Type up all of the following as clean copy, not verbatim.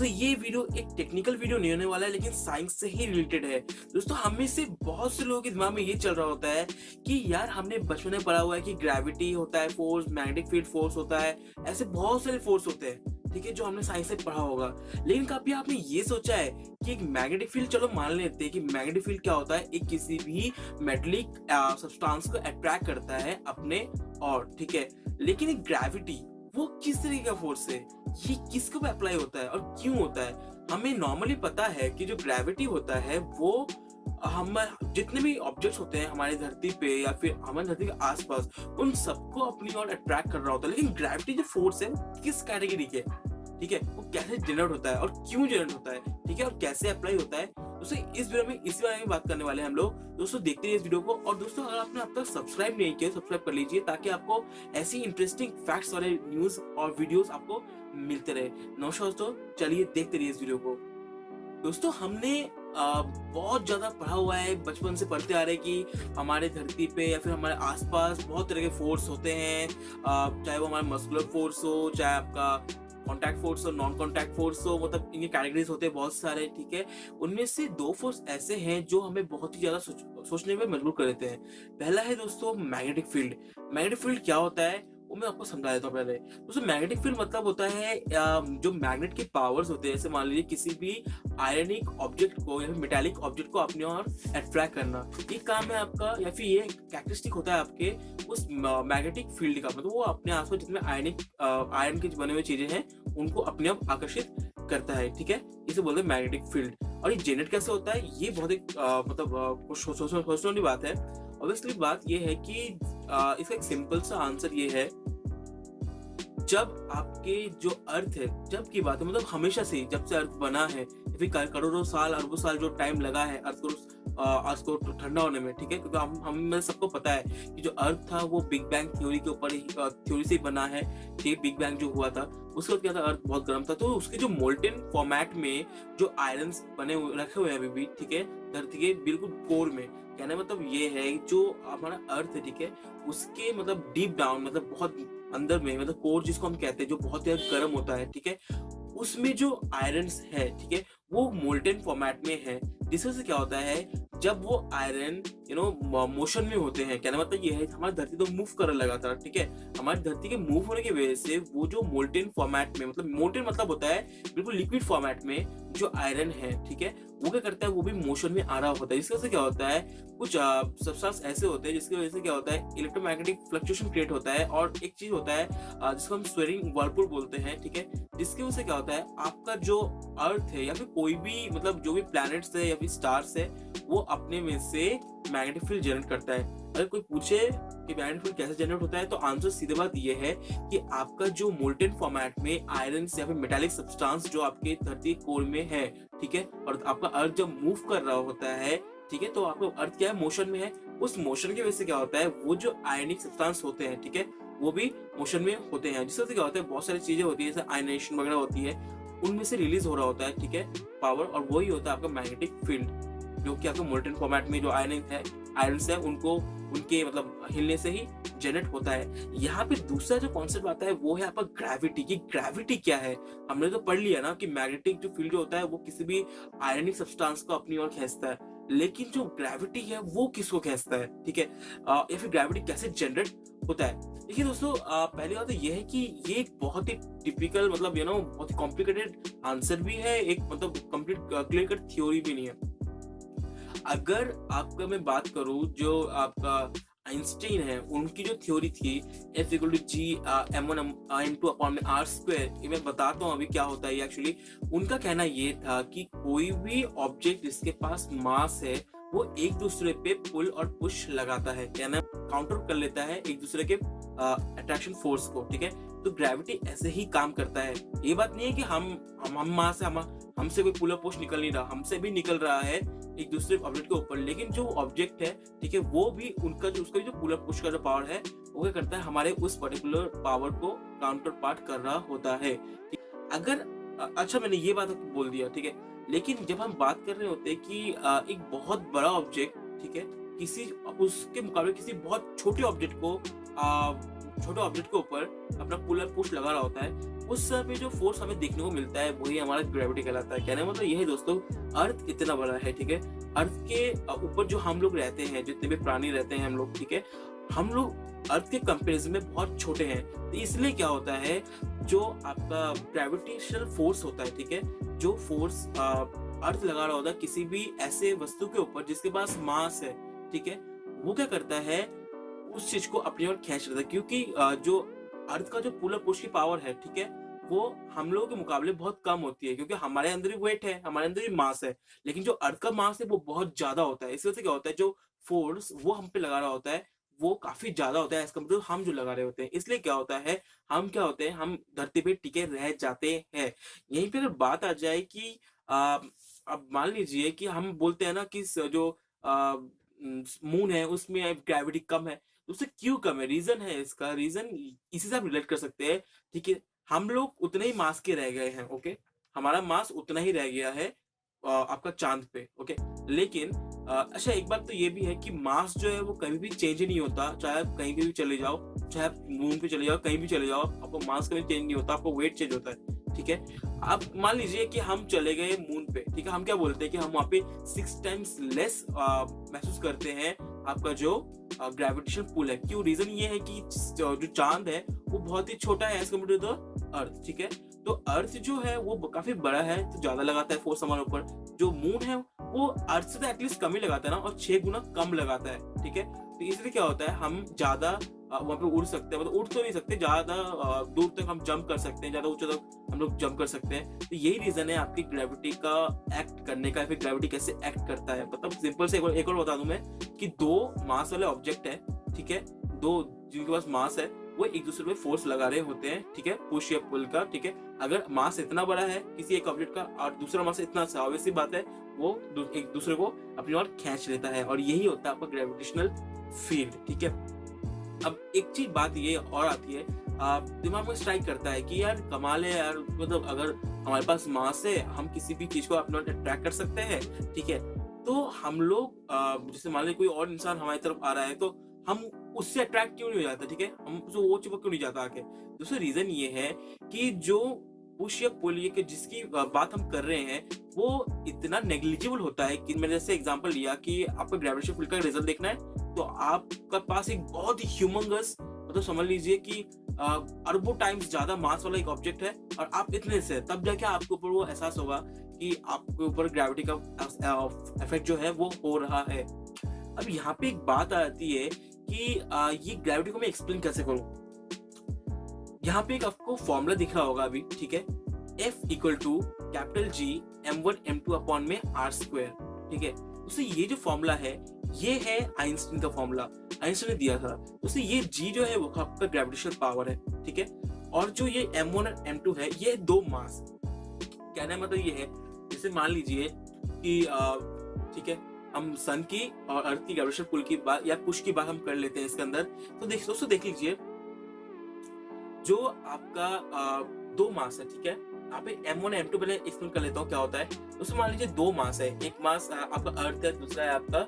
दोस्तों ये वीडियो एक टेक्निकल वीडियो नहीं होने वाला है, लेकिन साइंस से ही रिलेटेड है। दोस्तों हम में से बहुत से लोगों के दिमाग में ये चल रहा होता है कि यार हमने बचपन में पढ़ा हुआ है कि ग्रेविटी होता है फोर्स, मैग्नेटिक फील्ड फोर्स होता है, ऐसे बहुत सारे फोर्स होते हैं, ठीक है, जो हमने साइंस से पढ़ा होगा। लेकिन कभी आपने ये सोचा है कि एक मैग्नेटिक फील्ड, चलो मान लेते हैं कि मैग्नेटिक फील्ड क्या होता है, एक किसी भी मेटेलिक सब्सटेंस को अट्रैक्ट करता है अपने और, ठीक है। लेकिन एक ग्रेविटी वो किस तरीके का फोर्स है, ये किसके ऊपर अप्लाई होता है और क्यों होता है? हमें नॉर्मली पता है कि जो ग्रेविटी होता है वो हम जितने भी ऑब्जेक्ट्स होते हैं हमारी धरती पे या फिर हमारी धरती के आसपास, उन सबको अपनी ओर अट्रैक्ट कर रहा होता है। लेकिन ग्रेविटी जो फोर्स है किस कैटेगरी के, ठीक है, वो कैसे जनरेट होता है और क्यों जनरेट होता है, ठीक है, और कैसे अप्लाई होता है, दोस्तों इस वीडियो में इसी बारे में बात करने वाले हैं हम लोग। दोस्तों देखते रहिए इस वीडियो को। और दोस्तों अगर आपने अब तक सब्सक्राइब नहीं किया, सब्सक्राइब कर लीजिए ताकि आपको ऐसी इंटरेस्टिंग फैक्ट्स वाले न्यूज और वीडियोस आपको मिलते रहे। नमस्कार दोस्तों, चलिए देखते रहिए इस वीडियो को। दोस्तों हमने बहुत ज्यादा पढ़ा हुआ है, बचपन से पढ़ते आ रहे हैं कि हमारे धरती पे या फिर हमारे आसपास बहुत तरह के फोर्स होते हैं, चाहे वो हमारा मस्कुलर फोर्स हो, चाहे आपका कॉन्टैक्ट फोर्स हो, नॉन कॉन्टैक्ट फोर्स हो, मतलब इनके कैटेगरीज होते हैं बहुत सारे, ठीक है। उनमें से दो फोर्स ऐसे हैं जो हमें बहुत ही ज्यादा सोचने में मजबूर कर देते हैं। पहला है दोस्तों मैग्नेटिक फील्ड। मैग्नेटिक फील्ड क्या होता है वो मैं आपको समझा देता हूँ पहले। दोस्तों मैग्नेटिक फील्ड मतलब होता है जो मैग्नेट के पावर्स होते हैं, जैसे मान लीजिए किसी भी आयनिक ऑब्जेक्ट को या फिर मेटालिक ऑब्जेक्ट को अपने ओर अट्रैक्ट करना, ये काम है आपका, या फिर ये कैरेक्टरिस्टिक होता है आपके उस मैग्नेटिक फील्ड का। मतलब वो अपने आसपास जितने आयन के बने हुए चीजें हैं उनको अपने आप आकर्षित करता है, ठीक है। इसे बोलते हैं मैग्नेटिक फील्ड। और ये जनरेट कैसे होता है, ये बहुत एक मतलब सोचने वाली बात है। ऑब्वियसली बात ये है कि इसका एक सिंपल सा आंसर ये है, जब आपके जो अर्थ है, जब की बात है, मतलब हमेशा से जब से अर्थ बना है, फिर करोड़ों साल अरबों साल जो टाइम लगा है अर्थ को ठंडा होने में, ठीक है, क्योंकि हम में सबको पता है कि जो अर्थ था वो बिग बैंग थ्योरी के ऊपर थ्योरी से ही बना है, ठीक है। बिग बैंग जो हुआ था उसके बाद क्या था, अर्थ बहुत गर्म था, तो उसके जो मोल्टेन फॉर्मेट में जो आयरन्स बने हुए रखे हुए हैं अभी भी, ठीक है, धरती के बिल्कुल कोर में। कहने मतलब ये है जो हमारा अर्थ है, ठीक है, उसके मतलब डीप डाउन, मतलब बहुत अंदर में, मतलब कोर जिसको हम कहते हैं, जो बहुत ही गर्म होता है, ठीक है, उसमें जो आयरन्स है, ठीक है, वो मोल्टेन फॉर्मेट में है। जिससे से क्या होता है, जब वो आयरन मोशन में होते हैं, कहने मतलब ये है हमारी धरती तो मूव करने लगा था, ठीक है, हमारी धरती के मूव होने की वजह से वो जो मोल्टेन फॉर्मेट में, मतलब मोल्टेन मतलब होता है बिल्कुल लिक्विड फॉर्मेट में जो आयरन है, ठीक है, वो क्या करता है, वो भी मोशन में आ रहा होता है। इसकी वजह से क्या होता है, कुछ सब्सटेंस ऐसे होते हैं जिसकी वजह से क्या होता है, इलेक्ट्रोमैग्नेटिक फ्लक्चुएशन क्रिएट होता है। और एक चीज होता है जिसको हम स्वेरिंग व्हर्लपूल बोलते हैं, ठीक है, जिसकी वजह से क्या होता है, आपका जो अर्थ है या फिर कोई भी मतलब जो भी प्लैनेट्स है या फिर स्टार्स है, वो अपने में से मैग्नेटिक फील्ड जनरेट करता है। अगर कोई पूछे कि मैग्नेटिक फील्ड कैसे जनरेट होता है, तो आंसर सीधे बात ये है कि आपका जो मोल्टेन फॉर्मेट में आयरन या फिर मेटालिक सब्सटेंस जो आपके धरती कोर में है, ठीक है, और आपका अर्थ जब मूव कर रहा होता है, ठीक है, तो आपका अर्थ क्या है, मोशन में है। उस मोशन की वजह से क्या होता है, वो जो आयनिक सब्सटेंस होते हैं, ठीक है, वो भी मोशन में होते हैं। जिससे क्या होता है, बहुत सारी चीजें होती है, जैसे आयनाइजेशन वगैरह होती है, उनमें से रिलीज हो रहा होता है, ठीक है, पावर, और वही होता है आपका मैग्नेटिक फील्ड, जो कि आपके मोल्टेन फॉर्मेट में जो आयरन्स है उनको उनके मतलब हिलने से ही जनरेट होता है। यहाँ पे दूसरा जो कॉन्सेप्ट आता है वो है आपका ग्रेविटी की। ग्रेविटी क्या है, हमने तो पढ़ लिया ना कि मैग्नेटिक जो फील्ड होता है वो किसी भी आयनिक सब्सटेंस को अपनी ओर खींचता है, लेकिन जो ग्रेविटी है वो किसको खींचता है, ठीक है, या फिर ग्रेविटी कैसे जनरेट होता है। देखिए दोस्तों, पहली बात तो ये है कि ये एक बहुत ही टिपिकल, मतलब बहुत ही कॉम्प्लिकेटेड आंसर भी है, एक मतलब कंप्लीट क्लियर कट थ्योरी भी नहीं है। अगर आपका मैं बात करूं, जो आपका आइंस्टाइन है, उनकी जो थ्योरी थी F=g(m1m2/r²), ये मैं बताता हूँ अभी क्या होता है एक्चुअली। उनका कहना ये था कि कोई भी ऑब्जेक्ट जिसके पास मास है वो एक दूसरे पे पुल और पुश लगाता है, कहना काउंटर कर लेता है एक दूसरे के अट्रैक्शन फोर्स को, ठीक है। तो ग्रेविटी ऐसे ही काम करता है। ये बात नहीं है कि हम मास से हमसे कोई पुल और पुश निकल नहीं रहा, हमसे भी निकल रहा है एक दूसरे ऑब्जेक्ट के ऊपर, लेकिन जो ऑब्जेक्ट है, ठीक है, वो भी उसका जो पुल और पुश का जो पावर है वो क्या करता है, हमारे उस पर्टिकुलर पावर को काउंटर पार्ट कर रहा होता है। अगर अच्छा मैंने ये बात बोल दिया, ठीक है, लेकिन जब हम बात कर रहे होते हैं कि एक बहुत बड़ा ऑब्जेक्ट, ठीक है, किसी उसके मुकाबले किसी बहुत छोटे ऑब्जेक्ट को छोटे ऑब्जेक्ट के ऊपर अपना पुल और पुश लगा रहा होता है, उस समय पे जो फोर्स हमें देखने को मिलता है वही हमारा ग्रेविटी कहलाता है। कहने का मतलब ये है दोस्तों, अर्थ इतना बड़ा है, ठीक है। अर्थ के ऊपर जो हम लोग रहते हैं, जितने भी प्राणी रहते हैं हम लोग, ठीक है, हम लोग अर्थ के कंपैरिजन में बहुत छोटे हैं। तो इसलिए क्या होता है, जो आपका ग्रेविटेशनल फोर्स होता है, ठीक है, जो फोर्स अर्थ लगा रहा होता है किसी भी ऐसे वस्तु के ऊपर जिसके पास मास है, ठीक है, वो क्या करता है, उस चीज को अपनी ओर खींच लेता है। क्योंकि जो अर्थ का जो पुल और पुश की पावर है, ठीक है, वो हम लोगों के मुकाबले बहुत कम होती है, क्योंकि हमारे अंदर ही वेट है, हमारे अंदर ही मास है। लेकिन जो अर्थ का मास है वो बहुत ज्यादा होता है। इस वजह से क्या होता है, जो फोर्स वो हम पे लगा रहा होता है वो काफी ज्यादा होता है एज कम्पेयर टू हम जो लगा रहे होते हैं। इसलिए क्या होता है, हम क्या होते हैं, हम धरती पे टिके रह जाते हैं। यहीं पे अगर बात आ जाए कि अब मान लीजिए कि हम बोलते हैं ना कि जो मून है उसमें ग्रेविटी कम है, तो उससे क्यों कम है, रीजन है इसका, रीजन इसी से आप रिलेट कर सकते हैं, ठीक है। हम लोग उतने ही मास के रह गए हैं, ओके, हमारा मास उतना ही रह गया है आपका चांद पे, ओके। लेकिन अच्छा, एक बात तो ये भी है कि मास जो है वो कभी भी चेंज नहीं होता, चाहे आप कहीं भी चले जाओ, चाहे आप मून पे चले जाओ, कहीं भी चले जाओ, आपको मास कभी चेंज नहीं होता, आपको वेट चेंज होता है, ठीक है। अब मान लीजिए कि हम चले गए मून पे, ठीक है, हम क्या बोलते हैं कि हम वहाँ पे 6 टाइम्स लेस महसूस करते हैं आपका जो ग्रेविटेशन पुल है। क्यों, रीजन ये है कि जो चांद है वो बहुत ही छोटा है as compare to the earth, ठीक है। तो अर्थ जो है वो काफी बड़ा है, तो ज्यादा लगाता है फोर्स हमारे ऊपर। जो मून है वो अर्थ से तो एटलीस्ट कम ही लगाता है ना, और 6 गुना कम लगाता है, ठीक है। तो इसलिए क्या होता है, हम ज्यादा वहाँ पे उड़ सकते हैं, मतलब उड़ तो नहीं सकते, ज्यादा दूर तक हम जंप कर सकते हैं, ज्यादा ऊंचे तक हम लोग जंप कर सकते हैं। तो यही रीजन है आपकी ग्रेविटी का एक्ट करने का, फिर ग्रेविटी कैसे एक्ट करता है। मतलब सिंपल से एक और बता दूं मैं कि 2 मास वाले ऑब्जेक्ट है, ठीक है, 2 जिनके पास मास है वो एक दूसरे पे फोर्स लगा रहे होते हैं, ठीक है, पुश या पुल का, ठीक है। अगर मास इतना बड़ा है किसी एक ऑब्जेक्ट का और दूसरा मास इतना सा, ऑब्वियस सी बात है वो एक दूसरे को अपनी ओर खींच लेता है, और यही होता है आपका ग्रेविटेशनल फील्ड, ठीक है। अब एक चीज बात ये और आती है, दिमाग में स्ट्राइक करता है कि यार कमाल है यार, मतलब अगर हमारे पास मास है, हम किसी भी चीज को अपने ओर अट्रैक्ट कर सकते हैं, ठीक है। तो हम लोग जैसे मान लीजिए कोई और इंसान हमारी तरफ आ रहा है, तो हम उससे अट्रैक्ट क्यों नहीं हो जाता, ठीक है, हम उसको वो चिपक क्यों नहीं जाता आके। दूसरा रीजन ये है कि जो पुश या पुल ये कि जिसकी बात हम कर रहे हैं वो इतना नेग्लिजिबल होता है कि मैंने जैसे एग्जांपल लिया कि आपको ग्रेविटेशन फील्ड का रिजल्ट देखना है, तो आपका पास एक बहुत ही ह्यूमंगस, मतलब समझ लीजिए कि अरबों टाइम्स ज्यादा मास वाला एक ऑब्जेक्ट है, और आप इतने से तब जाके आपके ऊपर वो एहसास होगा कि आपके ऊपर ग्रेविटी का इफेक्ट जो है वो हो रहा है। अब यहाँ पे एक बात आती है कि ये ग्रेविटी को मैं एक्सप्लेन कैसे करूं। यहाँ पे एक आपको फॉर्मूला दिख रहा होगा अभी, ठीक है, F equal to capital G m1 m2 upon में r², ठीक है। उसे ये जो फॉर्मूला है ये है आइंस्टीन का फॉर्मूला, आइंस्टीन ने दिया था। उसे ये G जो है वो आपका ग्रेविटेशनल पावर है, ठीक है, और जो ये m1 और m2 है ये 2 मास। कहने का मतलब ये है, जैसे मान लीजिए कि ठीक है, हम सन की और अर्थ की ग्रेविटेशनल पुल की बात या पुश की बात हम कर लेते हैं इसके अंदर। तो दोस्तों देख लीजिए, जो आपका 2 मास है, ठीक है, यहाँ पे m1 m2 पहले एक्सप्लेन कर लेता हूँ क्या होता है। उसमें मान लीजिए 2 मास है, एक मास आपका अर्थ है, दूसरा है आपका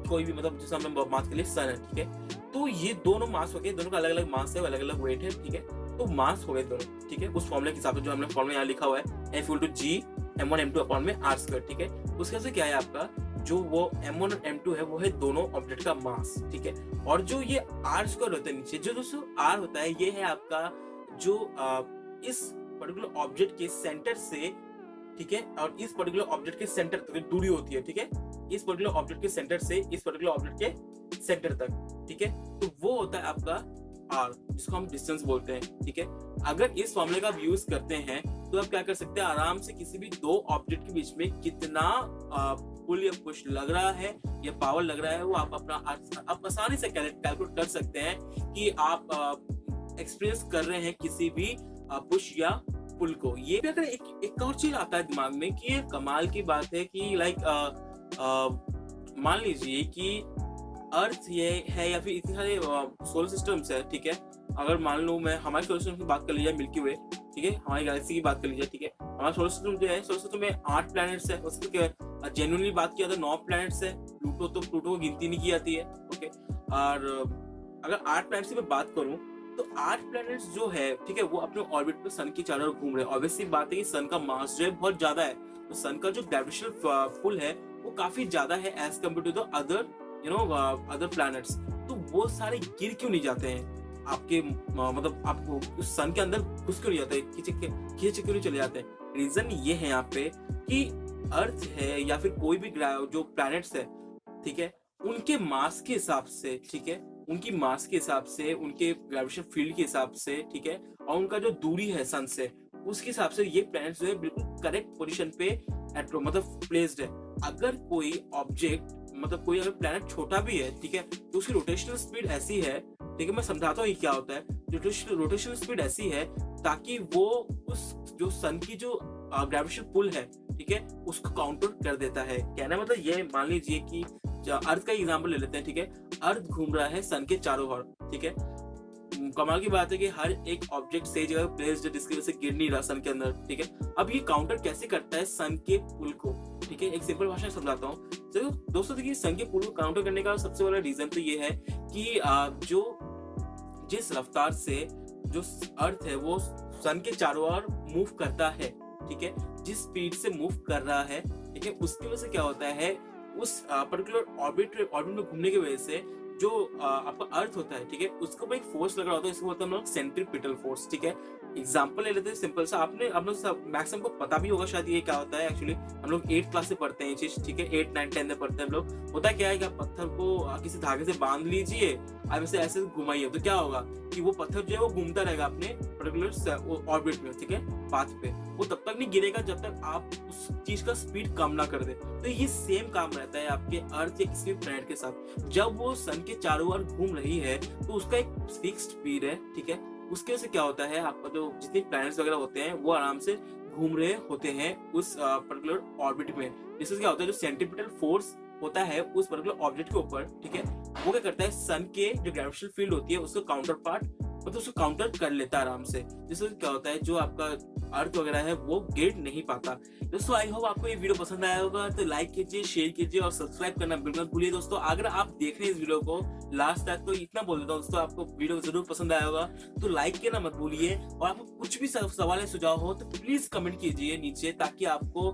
कोई भी, मतलब जैसे हमने मास के लिए सन है, ठीक है। तो ये दोनों मास हो गए, दोनों का अलग अलग मास है, अलग अलग वेट है, ठीक है। तो मास हो गए दोनों, ठीक है, उस फॉर्मूले के हिसाब से जो हमने फॉर्मूला यहाँ लिखा हुआ है F equal to G m1 m2 upon में r², ठीक है। उसके से क्या है आपका जो वो m1 और m2 है वो है दोनों ऑब्जेक्ट का मास, ठीक है। और जो ये r² होता है नीचे, जो दोस्तों r होता है ये है आपका जो इस पर्टिकुलर ऑब्जेक्ट के सेंटर से, ठीक है, और इस पर्टिकुलर ऑब्जेक्ट के सेंटर तक दूरी होती है, ठीक है, इस पर्टिकुलर ऑब्जेक्ट के सेंटर से इस पर्टिकुलर ऑब्जेक्ट के सेंटर तक, ठीक है। तो वो होता है आपका r, जिसको हम डिस्टेंस बोलते हैं, ठीक है। अगर इस फॉर्मूले का आप यूज करते हैं तो आप क्या कर सकते हैं, आराम से किसी भी 2 ऑब्जेक्ट के बीच में कितना पुल या पुश लग रहा है या पावर लग रहा है वो आप अपना आप आसानी से कैलकुलेट कर सकते हैं कि आप एक्सपीरियंस कर रहे हैं किसी भी पुश या पुल को। ये भी अगर एक और चीज आता है दिमाग में कि ये कमाल की बात है कि लाइक मान लीजिए कि अर्थ ये है या फिर इतने सारे सोलर सिस्टम्स है, ठीक है। अगर मान लो मैं हमारे सोलर सिस्टम की बात कर लीजिए, मिल्की वे, ठीक है, हमारी गैलेक्सी की बात कर लीजिए, ठीक है। हमारा सोलर सिस्टम जो है, सोलर सिस्टम में 8 प्लैनेट्स है, उसके जेन्युइनली बात किया तो 9 प्लैनेट्स है। प्लूटो को गिनती नहीं की जाती है, ओके। और अगर 8 प्लैनेट्स की मैं बात करूं तो 8 प्लैनेट्स जो है, ठीक है, वो अपने ऑर्बिट पे सन की चारों ओर घूम रहे हैं। ऑब्वियसली बात है कि सन का मास जो है बहुत ज्यादा है, तो सन का जो ग्रेविटेशनल पुल है वो काफी ज्यादा है as compare to the other other planets. तो वो सारे गिर क्यों नहीं जाते हैं आपके मतलब आपको उस सन के अंदर घुस क्यों नहीं जाते, खींचे क्यों नहीं चले जाते हैं? रीजन ये है यहाँ पे कि अर्थ है या फिर कोई भी जो प्लैनेट्स है, ठीक है, उनके मास के हिसाब से, ठीक है, उनकी मास के हिसाब से, उनके ग्रेविटेशन फील्ड के हिसाब से, ठीक है, और उनका जो दूरी है सन से, उसके हिसाब से ये प्लैनेट्स जो है बिल्कुल करेक्ट पोजीशन पे मतलब प्लेस्ड है। अगर कोई ऑब्जेक्ट मतलब कोई अगर प्लैनेट छोटा भी है, ठीक है, तो उसकी रोटेशनल स्पीड ऐसी है, ठीक है, मैं समझाता हूँ ये क्या होता है। रोटेशनल स्पीड ऐसी है ताकि वो उस जो सन की जो ग्रेविटेशन पुल है, ठीक है, उसको काउंटर कर देता है। कहना मतलब ये, मान लीजिए कि अर्थ का एग्जांपल ले लेते हैं, ठीक है, अर्थ घूम रहा है सन के चारों ओर, ठीक है। कमाल की बात है कि हर एक ऑब्जेक्ट सही जगह प्लेस्ड है जिसकी वजह से गिर नहीं रहा सन के अंदर, ठीक है। अब ये काउंटर कैसे करता है सन के पुल को, ठीक है, एक सिंपल भाषा में समझाता हूँ। तो दोस्तों देखिए, सन के पुल को काउंटर करने का सबसे बड़ा रीजन तो ये है कि जो जिस रफ्तार से जो अर्थ है वो सन के चारों ओर मूव करता है, ठीक है, जिस स्पीड से मूव कर रहा है, ठीक है, उसकी वजह से क्या होता है, उस पर्टिकुलर ऑर्बिट में घूमने की वजह से जो आपका अर्थ होता है, ठीक है, उसके ऊपर एक फोर्स लग रहा होता है, इसको बोलते हैं हम लोग सेंट्रीपिटल फोर्स, ठीक है। एग्जांपल ले लेते हैं सिंपल सा, आपने आप लोग मैक्सिमम को पता भी होगा शायद ये क्या होता है। एक्चुअली हम लोग 8 क्लास से पढ़ते हैं ये चीज, ठीक है, 8, 9, 10 में पढ़ते हैं हम लोग। होता क्या है कि आप पत्थर को किसी धागे से बांध लीजिए, आप इसे ऐसे घुमाइए, तो क्या होगा कि वो पत्थर जो है वो घूमता रहेगा अपने पर्टिकुलर ऑर्बिट में, ठीक है, पाथ पे। वो तब तक नहीं गिरेगा जब तक आप उस चीज का स्पीड कम ना कर दे। तो ये सेम काम रहता है आपके अर्थ या किसी भी प्लैनेट के साथ। जब वो सन के चारों ओर घूम रही है तो उसका एक फिक्स्ड स्पीड है, ठीक है, उसके वजह से क्या होता है, आपका जो जितने प्लैनेट्स वगैरह होते हैं वो आराम से घूम रहे होते हैं उस पर्टिकुलर ऑर्बिट में। जिससे क्या होता है, जो सेंट्रीपिटल फोर्स होता है उस पर्टिकुलर ऑब्जेक्ट के ऊपर, ठीक है, वो क्या करता है, सन के जो ग्रेविटेशनल फील्ड होती है उसका काउंटर पार्ट मतलब उसको काउंटर कर लेता है आराम से। जिससे क्या होता है, जो आपका अर्थ वगैरह है वो गिर नहीं पाता। दोस्तों आई होप आपको ये वीडियो पसंद आया होगा, तो लाइक कीजिए, शेयर कीजिए और सब्सक्राइब करना बिल्कुल मत भूलिए। दोस्तों अगर आप देख रहे हैं इस वीडियो को लास्ट तक, तो इतना बोल देता हूँ दोस्तों, आपको वीडियो जरूर पसंद आया होगा तो लाइक करना मत भूलिए। और आपको कुछ भी सवाल या सुझाव हो तो प्लीज कमेंट कीजिए नीचे, ताकि आपको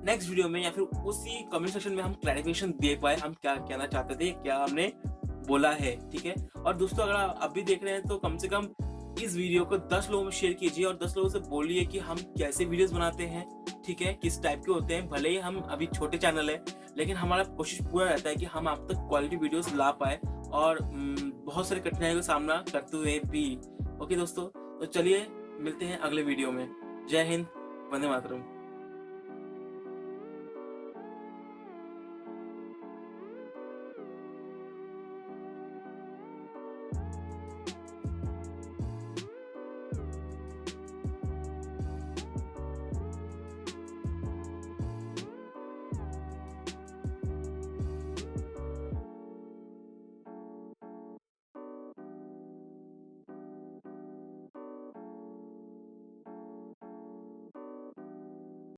नेक्स्ट वीडियो में या फिर उसी कमेंट सेक्शन में हम क्लैरिफिकेशन दे पाए, हम क्या कहना चाहते थे, क्या हमने बोला है, ठीक है। और दोस्तों अगर आप अभी देख रहे हैं तो कम से कम इस वीडियो को 10 लोगों में शेयर कीजिए और 10 लोगों से बोलिए कि हम कैसे वीडियोस बनाते हैं, ठीक है, किस टाइप के होते हैं। भले ही हम अभी छोटे चैनल है, लेकिन हमारा कोशिश पूरा रहता है कि हम आप तक क्वालिटी वीडियोस ला पाए और बहुत सारी कठिनाइयों का सामना करते हुए भी। ओके दोस्तों, तो चलिए मिलते हैं अगले वीडियो में। जय हिंद, वंदे मातरम।